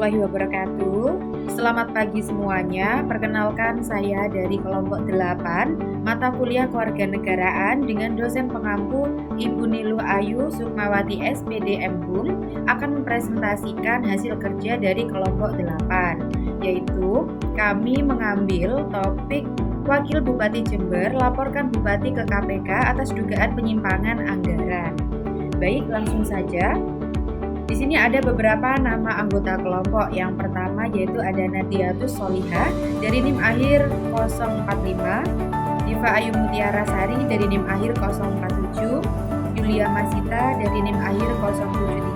warahmatullahi wabarakatuh. Selamat pagi semuanya. Perkenalkan saya dari kelompok 8 mata kuliah Kewarganegaraan dengan dosen pengampu Ibu Niluh Ayu Sukmawati SPD MHum akan mempresentasikan hasil kerja dari kelompok 8, yaitu kami mengambil topik Wakil Bupati Jember laporkan Bupati ke KPK atas dugaan penyimpangan anggaran. Baik, langsung saja. Di sini ada beberapa nama anggota kelompok. Yang pertama yaitu ada Nadiatus Solihah dari NIM akhir 045, Diva Ayu Mutiara Sari dari NIM akhir 047, Yulia Masita dari NIM akhir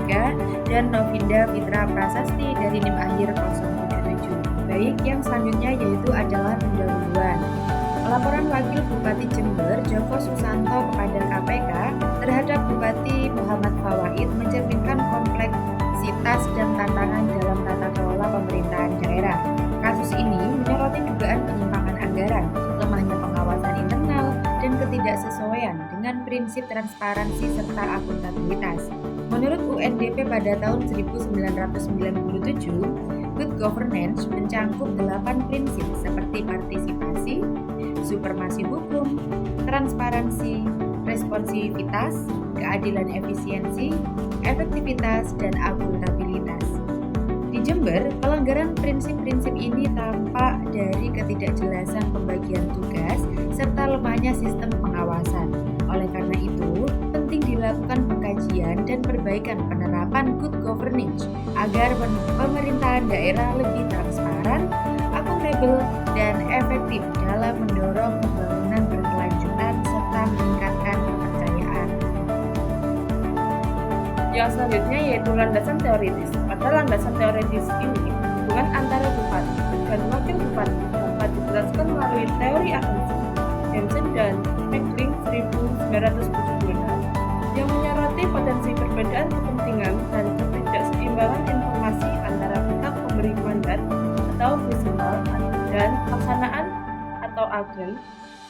073, dan Novinda Fitra Prasasti dari NIM akhir 077. Baik, yang selanjutnya yaitu adalah pendahuluan. Laporan Wakil Bupati Jember Joko Susanto kepada KPK terhadap Bupati Muhammad Fawaid mencerminkan kompleksitas dan tantangan dalam tata kelola pemerintahan daerah. Kasus ini menyoroti dugaan penyimpangan anggaran, lemahnya pengawasan internal, dan ketidaksesuaian dengan prinsip transparansi serta akuntabilitas. Menurut UNDP pada tahun 1997, Good Governance mencangkup 8 prinsip seperti partisipasi, supremasi hukum, transparansi, responsivitas, keadilan efisiensi, efektivitas, dan akuntabilitas. Di Jember, pelanggaran prinsip-prinsip ini tampak dari ketidakjelasan pembagian tugas serta lemahnya sistem pengawasan. Oleh karena itu, penting dilakukan pengkajian dan perbaikan penerapan good governance agar pemerintahan daerah lebih transparan, akuntabel, dan efektif dalam mendorong pembangunan berkelanjutan serta meningkatkan kepercayaan. Yang selanjutnya yaitu landasan teoritis. Pada landasan teoritis ini, hubungan antara bupati dan wakil bupati dapat dijelaskan melalui teori agensi Jensen dan Meckling 1976 yang menyoroti potensi perbedaan kepentingan dan ketidakseimbangan informasi antara pihak pemberi mandat atau prinsipal dan pelaksanaan atau agen.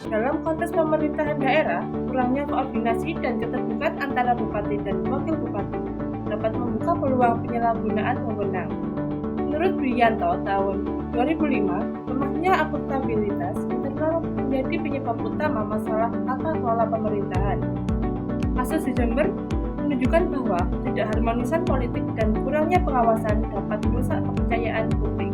Dalam konteks pemerintahan daerah, kurangnya koordinasi dan keterbukaan antara bupati dan wakil bupati dapat membuka peluang penyalahgunaan wewenang. Menurut Wiyanto tahun 2005, lemahnya akuntabilitas internal menjadi penyebab utama masalah tata kelola pemerintahan. Kasus di Jember menunjukkan bahwa ketidakharmonisan politik dan kurangnya pengawasan dapat merusak kepercayaan publik.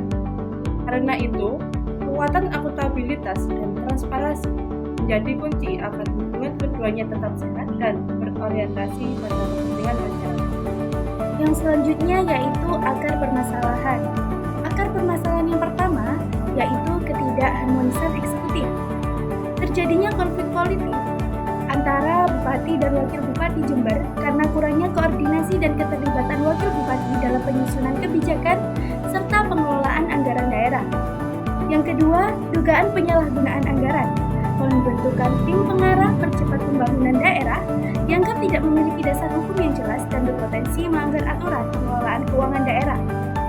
Karena itu, penguatan akuntabilitas dan transparansi menjadi kunci agar hubungan keduanya tetap sehat dan berorientasi pada kepentingan masyarakat. Yang selanjutnya yaitu akar permasalahan. Akar permasalahan yang pertama yaitu ketidakharmonisan eksekutif. Terjadinya konflik politik antara bupati dan wakil bupati Jember karena kurangnya koordinasi dan keterlibatan wakil bupati dalam penyusunan kebijakan serta pengelolaan anggaran daerah. Yang kedua, dugaan penyalahgunaan anggaran. Pembentukan tim pengarah percepat pembangunan daerah dianggap tidak memiliki dasar hukum yang jelas dan berpotensi melanggar aturan pengelolaan keuangan daerah,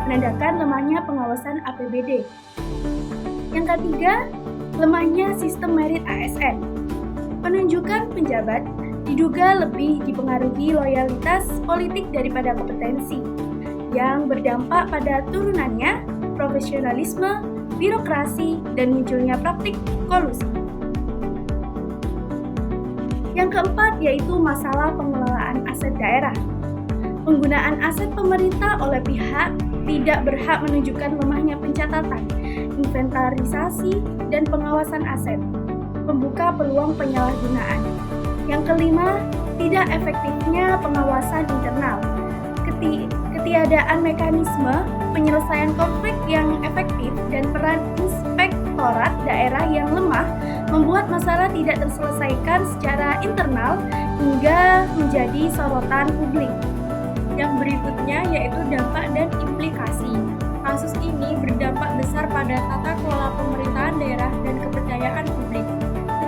menandakan lemahnya pengawasan APBD. Yang ketiga, lemahnya sistem merit ASN. Penunjukan penjabat diduga lebih dipengaruhi loyalitas politik daripada kompetensi, yang berdampak pada turunannya profesionalisme, birokrasi, dan munculnya praktik kolusi. Yang keempat yaitu masalah pengelolaan aset daerah. Penggunaan aset pemerintah oleh pihak tidak berhak menunjukkan lemahnya pencatatan, inventarisasi, dan pengawasan aset, membuka peluang penyalahgunaan. Yang kelima, tidak efektifnya pengawasan internal. Ketiadaan mekanisme penyelesaian konflik yang efektif dan peran inspektorat daerah yang lemah membuat masalah tidak terselesaikan secara internal hingga menjadi sorotan publik. Yang berikutnya yaitu dampak dan implikasi. Kasus ini berdampak besar pada tata kelola pemerintahan daerah dan kepercayaan publik.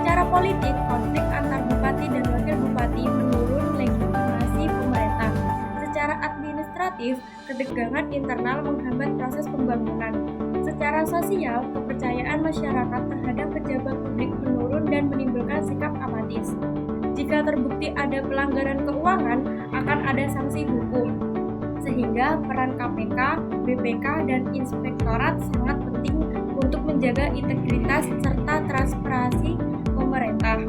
Secara politik, konflik antar bupati dan wakil bupati menurun legitimasi pemerintah. Secara administratif, ketegangan internal menghambat proses pembangunan. Secara sosial, kepercayaan masyarakat terhadap pejabat publik menurun dan menimbulkan sikap apatis. Jika terbukti ada pelanggaran keuangan, akan ada sanksi hukum. sehingga peran KPK, BPK, dan Inspektorat sangat penting untuk menjaga integritas serta transparansi pemerintah.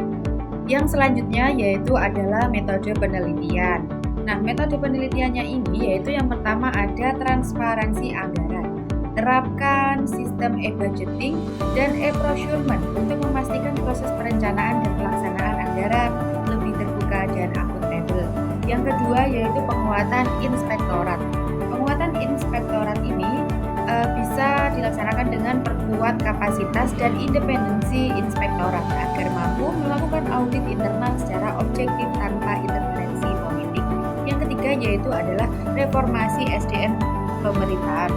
Yang selanjutnya yaitu adalah metode penelitian. Nah, metode penelitiannya ini yaitu yang pertama ada transparansi anggaran. Terapkan sistem e-budgeting dan e-procurement untuk memastikan proses perencanaan dan pelaksanaan anggaran lebih terbuka dan akuntabel. Yang kedua yaitu penguatan inspektorat. Penguatan inspektorat ini bisa dilaksanakan dengan perkuat kapasitas dan independensi inspektorat agar mampu melakukan audit internal secara objektif tanpa intervensi politik. Yang ketiga yaitu adalah reformasi SDM pemerintahan.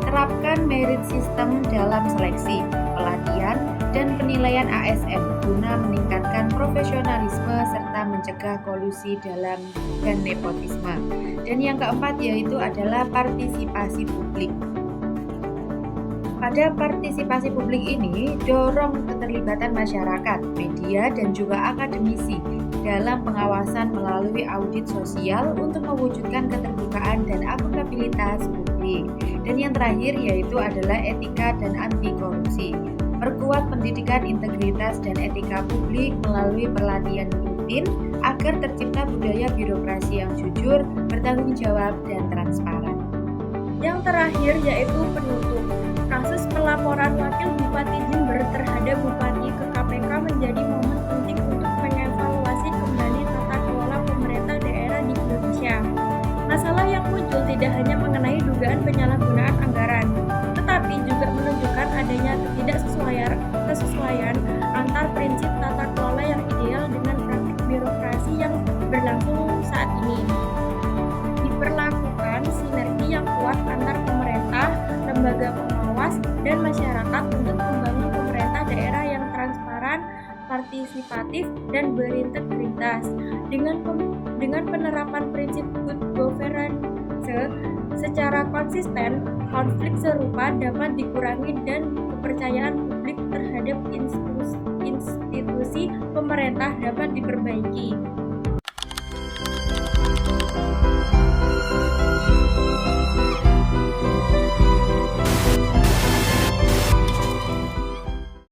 Terapkan merit system dalam seleksi, pelatihan, dan penilaian ASN guna meningkatkan profesionalisme serta mencegah kolusi dan nepotisme. Dan yang keempat yaitu adalah partisipasi publik. Pada partisipasi publik ini, dorong keterlibatan masyarakat, media, dan juga akademisi dalam pengawasan melalui audit sosial untuk mewujudkan keterbukaan dan akuntabilitas publik. Dan yang terakhir yaitu adalah etika dan anti korupsi. Perkuat pendidikan integritas dan etika publik melalui pelatihan rutin agar tercipta budaya birokrasi yang jujur, bertanggung jawab, dan transparan. Yang terakhir yaitu penutup. Kasus pelaporan Wakil Bupati Jember terhadap Bupati ke KPK menjadi momen penting untuk mengevaluasi kembali tata kelola pemerintah daerah di Indonesia. Masalah yang muncul tidak hanya mengenai dugaan penyalahgunaan anggaran, tetapi juga menunjukkan adanya ketidaksesuaian antar prinsip tata kelola yang ideal dengan praktik birokrasi yang berlangsung saat ini. Diperlakukan sinergi yang kuat antar pemerintah, lembaga pengawas, dan masyarakat untuk membangun pemerintah daerah yang transparan, partisipatif, dan berintegritas. Dengan penerapan prinsip good governance secara konsisten, konflik serupa dapat dikurangi dan kepercayaan publik terhadap institusi pemerintah dapat diperbaiki.